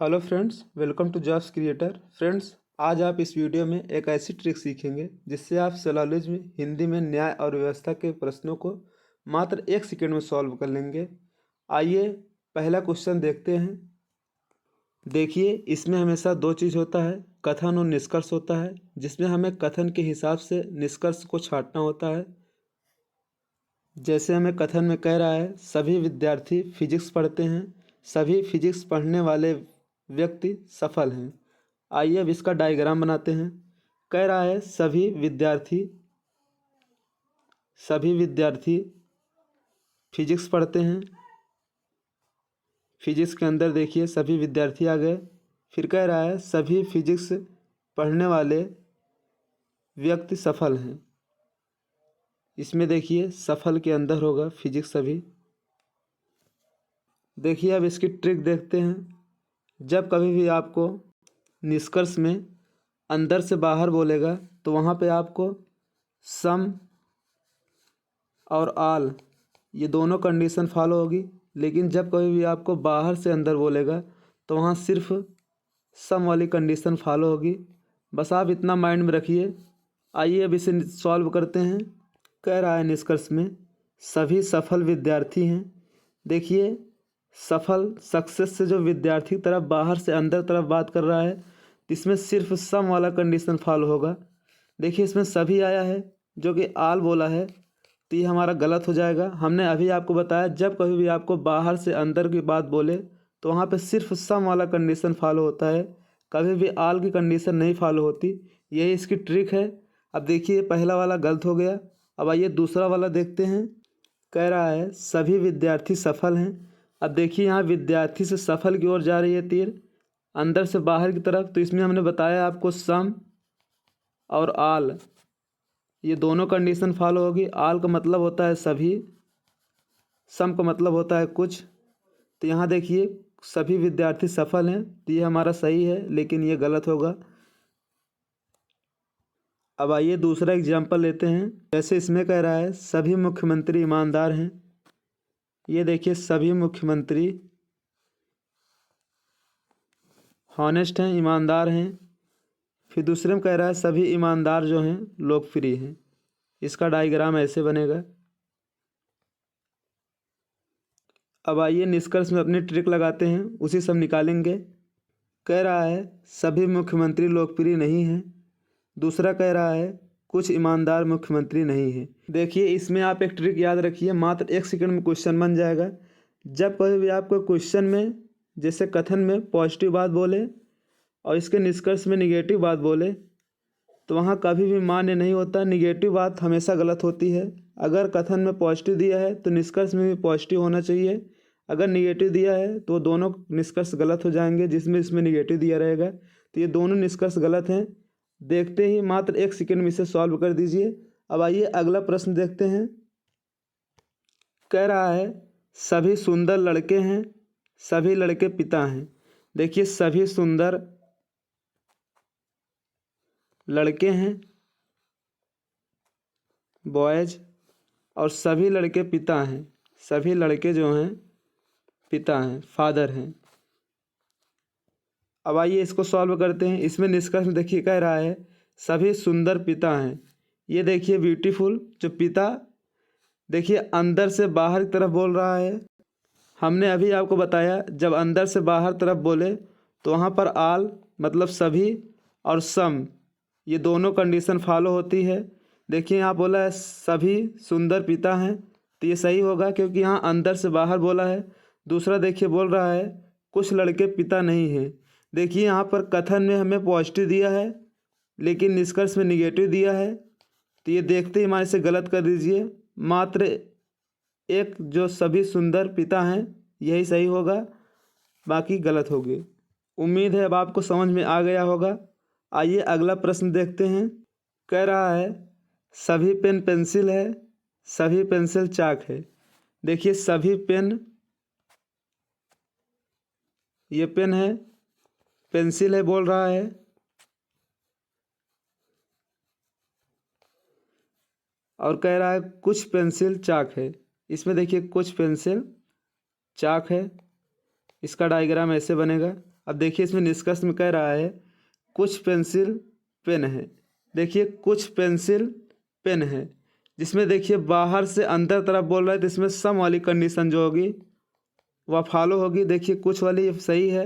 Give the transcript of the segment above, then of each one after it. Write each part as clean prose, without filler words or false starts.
Hello friends, welcome to Jobs Creator. Friends, आज आप इस वीडियो में एक ऐसी ट्रिक सीखेंगे जिससे आप सिलोजिज्म हिंदी में न्याय और व्यवस्था के प्रश्नों को मात्र 1 सेकंड में सॉल्व कर लेंगे। आइए पहला क्वेश्चन देखते हैं। देखिए, इसमें हमेशा दो चीज़ होता है, कथन और निष्कर्ष होता है, जिसमें हमें कथन के हिसाब से निष्कर्ष को छांटना होता है। जैसे हमें कथन में कह रहा है सभी विद्यार्थी फिजिक्स पढ़ते हैं, सभी फिजिक्स पढ़ने वाले व्यक्ति सफल हैं। आइए अब इसका डायग्राम बनाते हैं। कह रहा है सभी विद्यार्थी फिजिक्स पढ़ते हैं। फिजिक्स के अंदर देखिए सभी विद्यार्थी आ गए। फिर कह रहा है सभी फिजिक्स पढ़ने वाले व्यक्ति सफल हैं। इसमें देखिए सफल के अंदर होगा फिजिक्स सभी। देखिए अब इसकी ट्रिक देखते हैं। जब कभी भी आपको निष्कर्ष में अंदर से बाहर बोलेगा तो वहाँ पे आपको सम और आल ये दोनों कंडीशन फॉलो होगी, लेकिन जब कभी भी आपको बाहर से अंदर बोलेगा तो वहाँ सिर्फ सम वाली कंडीशन फॉलो होगी। बस आप इतना माइंड में रखिए। आइए अब इसे सॉल्व करते हैं। कह रहा है निष्कर्ष में सभी सफल विद्यार्थी हैं। देखिए सफल सक्सेस से जो विद्यार्थी की तरफ बाहर से अंदर तरफ बात कर रहा है, इसमें सिर्फ सम वाला कंडीशन फॉलो होगा। देखिए इसमें सभी आया है जो कि आल बोला है, तो ये हमारा गलत हो जाएगा। हमने अभी आपको बताया जब कभी भी आपको बाहर से अंदर की बात बोले तो वहाँ पे सिर्फ सम वाला कंडीशन फॉलो होता है, कभी भी आल की कंडीशन नहीं फॉलो होती। यही इसकी ट्रिक है। अब देखिए पहला वाला गलत हो गया। अब आइए दूसरा वाला देखते हैं। कह रहा है सभी विद्यार्थी सफल हैं। अब देखिए यहाँ विद्यार्थी से सफल की ओर जा रही है तीर, अंदर से बाहर की तरफ। तो इसमें हमने बताया आपको सम और आल ये दोनों कंडीशन फॉलो होगी। आल का मतलब होता है सभी, सम का मतलब होता है कुछ। तो यहाँ देखिए सभी विद्यार्थी सफल हैं, तो ये हमारा सही है, लेकिन ये गलत होगा। अब आइए दूसरा एग्जाम्पल लेते हैं। जैसे इसमें कह रहा है सभी मुख्यमंत्री ईमानदार हैं। ये देखिए सभी मुख्यमंत्री हॉनेस्ट हैं, ईमानदार हैं। फिर दूसरे में कह रहा है सभी ईमानदार जो हैं लोकप्रिय हैं। इसका डायग्राम ऐसे बनेगा। अब आइए निष्कर्ष में अपनी ट्रिक लगाते हैं, उसी सब निकालेंगे। कह रहा है सभी मुख्यमंत्री लोकप्रिय नहीं हैं। दूसरा कह रहा है कुछ ईमानदार मुख्यमंत्री नहीं हैं। देखिए इसमें आप एक ट्रिक याद रखिए, मात्र 1 सेकंड में क्वेश्चन बन जाएगा। जब कभी भी आपको क्वेश्चन में जैसे कथन में पॉजिटिव बात बोले और इसके निष्कर्ष में निगेटिव बात बोले तो वहाँ कभी भी मान्य नहीं होता। निगेटिव बात हमेशा गलत होती है। अगर कथन में पॉजिटिव दिया है तो निष्कर्ष में भी पॉजिटिव होना चाहिए। अगर निगेटिव दिया है तो दोनों निष्कर्ष गलत हो जाएंगे, जिसमें इसमें निगेटिव दिया रहेगा। तो ये दोनों निष्कर्ष गलत हैं। देखते ही मात्र 1 सेकंड में इसे सॉल्व कर दीजिए। अब आइए अगला प्रश्न देखते हैं। कह रहा है सभी सुंदर लड़के हैं, सभी लड़के पिता हैं। देखिए सभी सुंदर लड़के हैं बॉयज, और सभी लड़के पिता हैं। सभी लड़के जो हैं पिता हैं, फादर हैं। अब आइए इसको सॉल्व करते हैं। इसमें निष्कर्ष में देखिए कह रहा है सभी सुंदर पिता हैं। ये देखिए ब्यूटीफुल जो पिता, देखिए अंदर से बाहर की तरफ बोल रहा है। हमने अभी आपको बताया जब अंदर से बाहर तरफ बोले तो वहाँ पर आल मतलब सभी और सम ये दोनों कंडीशन फॉलो होती है। देखिए यहाँ बोला है सभी सुंदर पिता हैं, तो ये सही होगा क्योंकि यहाँ अंदर से बाहर बोला है। दूसरा देखिए बोल रहा है कुछ लड़के पिता नहीं हैं। देखिए यहाँ पर कथन में हमें पॉजिटिव दिया है लेकिन निष्कर्ष में निगेटिव दिया है, तो ये देखते ही हमारे से गलत कर दीजिए। मात्र एक जो सभी सुंदर पिता हैं यही सही होगा, बाकी गलत होगी। उम्मीद है अब आपको समझ में आ गया होगा। आइए अगला प्रश्न देखते हैं। कह रहा है सभी पेन पेंसिल है, सभी पेंसिल चाक है। देखिए सभी पेन ये पेन है, पेंसिल है बोल रहा है, और कह रहा है कुछ पेंसिल चाक है। इसमें देखिए कुछ पेंसिल चाक है। इसका डायग्राम ऐसे बनेगा। अब देखिए इसमें निष्कर्ष में कह रहा है कुछ पेंसिल पेन है। देखिए कुछ पेंसिल पेन है, जिसमें देखिए बाहर से अंदर तरफ बोल रहा है, तो इसमें सम वाली कंडीशन जो होगी वह फॉलो होगी। देखिए कुछ वाली ये सही है।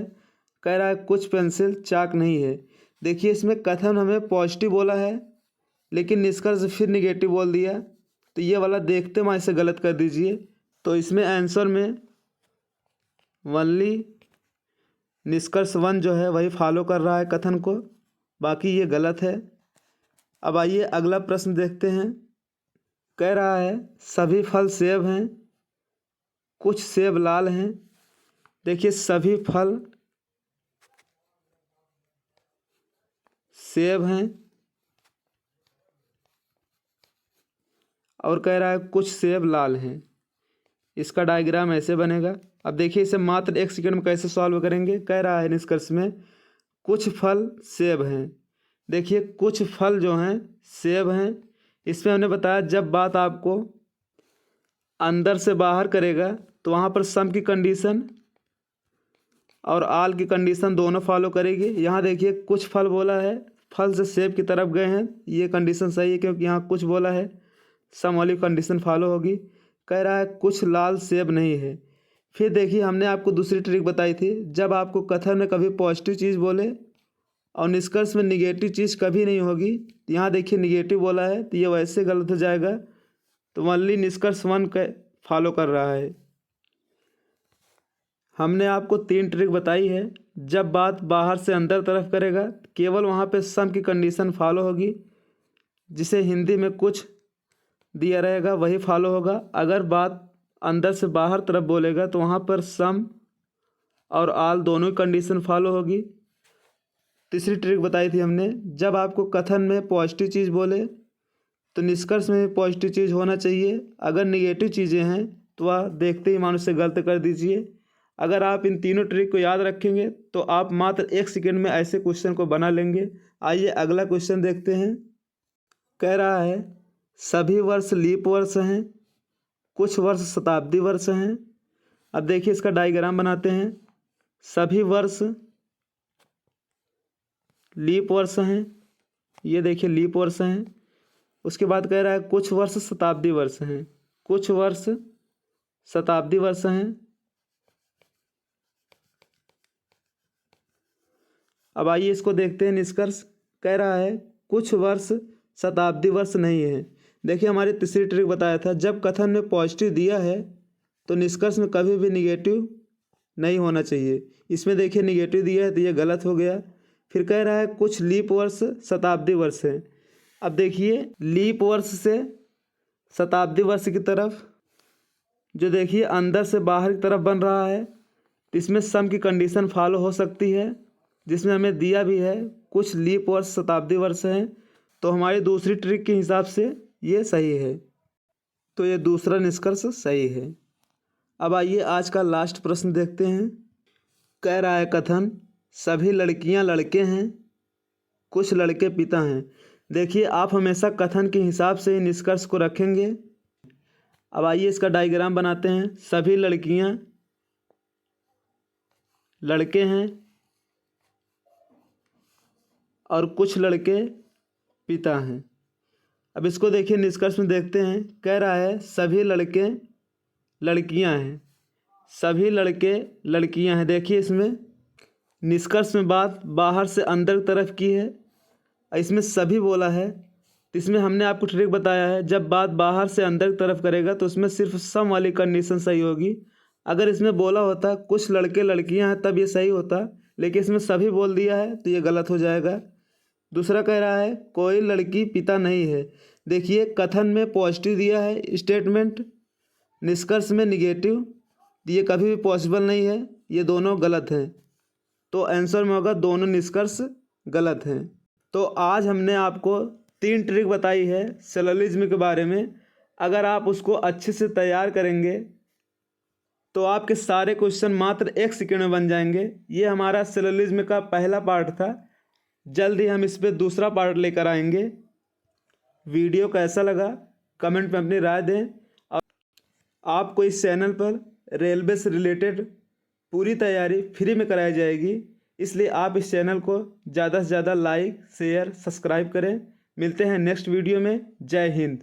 कह रहा है कुछ पेंसिल चाक नहीं है। देखिए इसमें कथन हमें पॉजिटिव बोला है, लेकिन निष्कर्ष फिर निगेटिव बोल दिया, तो ये वाला देखते माँ इसे गलत कर दीजिए। तो इसमें आंसर में वनली निष्कर्ष 1 जो है वही फॉलो कर रहा है कथन को, बाकी ये गलत है। अब आइए अगला प्रश्न देखते हैं। कह रहा है सभी फल सेब हैं, कुछ सेब लाल हैं। देखिए सभी फल सेब हैं और कह रहा है कुछ सेब लाल हैं। इसका डायग्राम ऐसे बनेगा। अब देखिए इसे मात्र 1 सेकंड में कैसे सॉल्व करेंगे। कह रहा है निष्कर्ष में कुछ फल सेब हैं। देखिए कुछ फल जो हैं सेब हैं। इसमें हमने बताया जब बात आपको अंदर से बाहर करेगा तो वहाँ पर सम की कंडीशन और आल की कंडीशन दोनों फॉलो करेगी। यहाँ देखिए कुछ फल बोला है, फल से सेब की तरफ गए हैं, ये कंडीशन सही है क्योंकि यहाँ कुछ बोला है, सम वाली कंडीशन फॉलो होगी। कह रहा है कुछ लाल सेब नहीं है। फिर देखिए हमने आपको दूसरी ट्रिक बताई थी, जब आपको कथन में कभी पॉजिटिव चीज़ बोले और निष्कर्ष में निगेटिव चीज़ कभी नहीं होगी। यहाँ देखिए निगेटिव बोला है तो ये वैसे गलत हो जाएगा, तो ओनली निष्कर्ष 1 का फॉलो कर रहा है। हमने आपको 3 ट्रिक बताई है। जब बात बाहर से अंदर तरफ करेगा केवल वहाँ पे सम की कंडीशन फॉलो होगी, जिसे हिंदी में कुछ दिया रहेगा वही फॉलो होगा। अगर बात अंदर से बाहर तरफ बोलेगा तो वहाँ पर सम और आल दोनों कंडीशन फॉलो होगी। तीसरी ट्रिक बताई थी हमने, जब आपको कथन में पॉजिटिव चीज़ बोले तो निष्कर्ष में पॉजिटिव चीज़ होना चाहिए। अगर निगेटिव चीज़ें हैं तो वह देखते ही मान उसे गलत कर दीजिए। अगर आप इन तीनों ट्रिक को याद रखेंगे तो आप मात्र 1 सेकंड में ऐसे क्वेश्चन को बना लेंगे। आइए अगला क्वेश्चन देखते हैं। कह रहा है सभी वर्ष लीप वर्ष हैं, कुछ वर्ष शताब्दी वर्ष हैं। अब देखिए इसका डायग्राम बनाते हैं। सभी वर्ष लीप वर्ष हैं, ये देखिए लीप वर्ष हैं। उसके बाद कह रहा है कुछ वर्ष शताब्दी वर्ष हैं, कुछ वर्ष शताब्दी वर्ष हैं। अब आइए इसको देखते हैं निष्कर्ष। कह रहा है कुछ वर्ष शताब्दी वर्ष नहीं है। देखिए हमारी तीसरी ट्रिक बताया था, जब कथन में पॉजिटिव दिया है तो निष्कर्ष में कभी भी निगेटिव नहीं होना चाहिए। इसमें देखिए निगेटिव दिया है तो ये गलत हो गया। फिर कह रहा है कुछ लीप वर्ष शताब्दी वर्ष है। अब देखिए लीप वर्ष से शताब्दी वर्ष की तरफ जो देखिए अंदर से बाहर की तरफ बन रहा है, तो इसमें सम की कंडीशन फॉलो हो सकती है, जिसमें हमें दिया भी है कुछ लीप वर्ष शताब्दी वर्ष हैं। तो हमारी दूसरी ट्रिक के हिसाब से ये सही है, तो ये दूसरा निष्कर्ष सही है। अब आइए आज का लास्ट प्रश्न देखते हैं। कह रहा है कथन सभी लड़कियां लड़के हैं, कुछ लड़के पिता हैं। देखिए आप हमेशा कथन के हिसाब से ही निष्कर्ष को रखेंगे। अब आइए इसका डायग्राम बनाते हैं। सभी लड़कियां लड़के हैं और कुछ लड़के पिता हैं। अब इसको देखिए निष्कर्ष में देखते हैं। कह रहा है सभी लड़के लड़कियां हैं, सभी लड़के लड़कियां हैं। देखिए इसमें निष्कर्ष में बात बाहर से अंदर तरफ की है, इसमें सभी बोला है, तो इसमें हमने आपको ट्रिक बताया है, जब बात बाहर से अंदर की तरफ करेगा तो उसमें सिर्फ सम वाली कंडीशन सही होगी। अगर इसमें बोला होता कुछ लड़के लड़कियां हैं तब ये सही होता, लेकिन इसमें सभी बोल दिया है तो ये गलत हो जाएगा। दूसरा कह रहा है कोई लड़की पिता नहीं है। देखिए कथन में पॉजिटिव दिया है स्टेटमेंट, निष्कर्ष में निगेटिव, ये कभी भी पॉसिबल नहीं है, ये दोनों गलत हैं। तो आंसर में होगा दोनों निष्कर्ष गलत हैं। तो आज हमने आपको 3 ट्रिक बताई है सिलोजिज्म के बारे में। अगर आप उसको अच्छे से तैयार करेंगे तो आपके सारे क्वेश्चन मात्र 1 सेकंड में बन जाएंगे। ये हमारा सिलोजिज्म का पहला पार्ट था। जल्द ही हम इस पर दूसरा पार्ट लेकर आएंगे। वीडियो कैसा लगा कमेंट में अपनी राय दें। और आपको इस चैनल पर रेलवे से रिलेटेड पूरी तैयारी फ्री में कराई जाएगी। इसलिए आप इस चैनल को ज़्यादा से ज़्यादा लाइक शेयर सब्सक्राइब करें। मिलते हैं नेक्स्ट वीडियो में। जय हिंद।